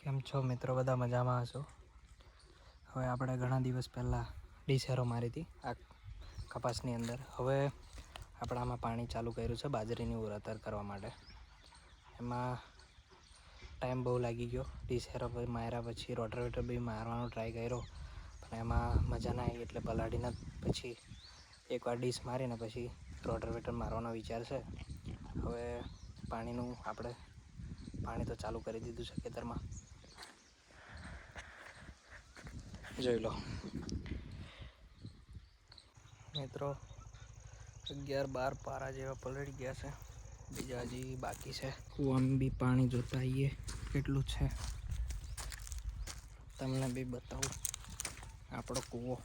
કેમ છો મિત્રો? બધા મજામાં હશો? હવે આપણે ઘણા દિવસ પહેલાં ડીસેરો મારી હતી આ કપાસની અંદર. હવે આપણે આમાં પાણી ચાલુ કર્યું છે બાજરીની ઉરતર કરવા માટે. એમાં ટાઈમ બહુ લાગી ગયો. ડીસેરો માર્યા પછી રોટાવેટર બી મારવાનો ટ્રાય કર્યો, પણ એમાં મજા ના આવી એટલે પલાળીને પછી એકવાર ડીશ મારીને પછી રોટાવેટર મારવાનો વિચાર છે. હવે પાણી તો ચાલુ કરી દીધું છે ખેતરમાં, જોઈ લો મિત્રો. 11-12 પારા જેવા પલળી ગયા છે, બીજા હજી બાકી છે. કૂવામાં બી પાણી જોતા આવીએ કેટલું છે, તમને બી બતાવું આપણો કૂવો.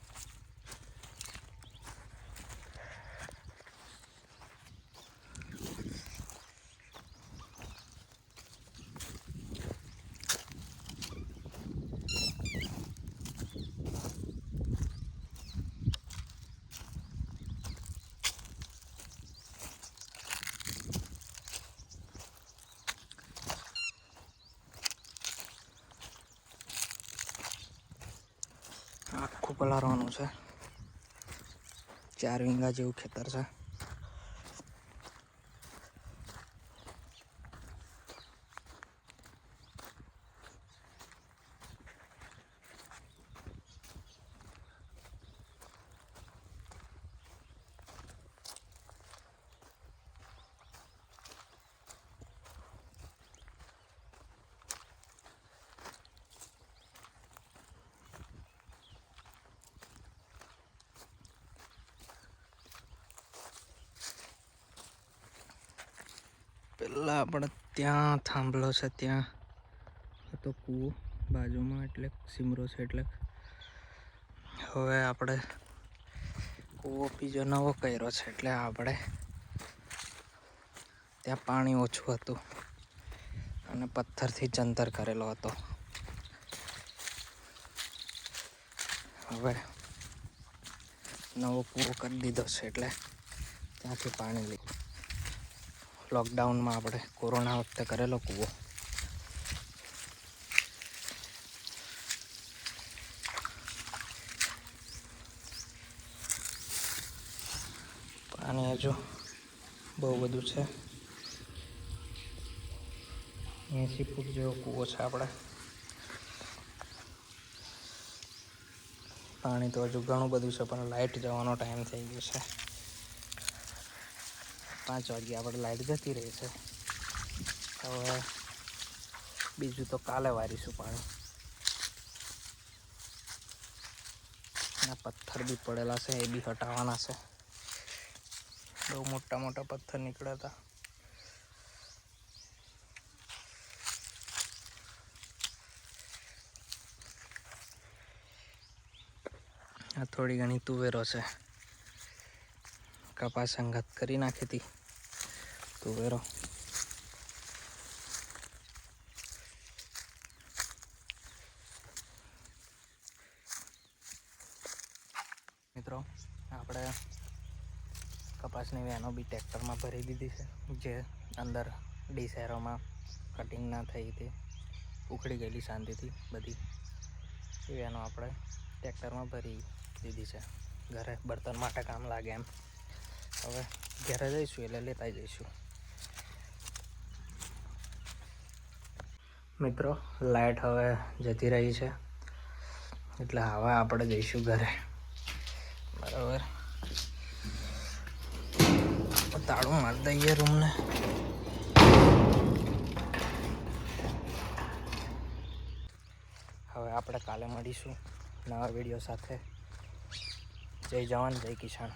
આખું પલાળવાનું છે. 4 વીંગા જેવું ખેતર છે. પહેલાં આપણે ત્યાં થાંભલો છે, ત્યાં હતો કૂવો બાજુમાં, એટલે સીમરો છે. એટલે હવે આપણે કૂવો બીજો નવો કર્યો છે, એટલે આપણે ત્યાં પાણી ઓછું હતું અને પથ્થરથી જંતર કરેલો હતો. હવે નવો કૂવો કરી દીધો છે, એટલે ત્યાંથી પાણી લઈ. લોકડાઉનમાં આપણે કોરોના વખતે કરેલો કૂવો. પાણી હજુ બહુ બધું છે. 80 ફૂટ જેવો કૂવો છે આપણે. પાણી તો હજુ ઘણું બધું છે, પણ લાઇટ જવાનો ટાઈમ થઈ ગયો છે. 5 વાગે આપણે લાઇટ જતી રહી છે. હવે બીજું તો કાલે વારીશું પાણી. પથ્થર બી પડેલા છે, એ બી હટાવવાના છે. બહુ મોટા મોટા પથ્થર નીકળ્યા હતા. આ થોડી ઘણી તુવેરો છે. કપાસ સંગાત કરી નાખી હતી તુવેરો. મિત્રો, આપણે કપાસની વેનો બી ટ્રેક્ટરમાં ભરી દીધી છે. જે અંદર ડીસેરોમાં કટિંગ ના થઈ હતી, ઉખડી ગયેલી શાંતિથી બધી, એ વેનો આપણે ટ્રેક્ટરમાં ભરી દીધી છે. ઘરે બળતણ માટે કામ લાગે એમ. હવે ઘરે જઈશું એટલે લેતા જઈશું. મિત્રો, લાઇટ હવે જતી રહી છે, એટલે હવે આપણે જઈશું ઘરે. બરાબર, તાળું મારી દઈએ રૂમને. હવે આપણે કાલે મળીશું નવા વિડીયો સાથે. જય જવાન, જય કિસાન.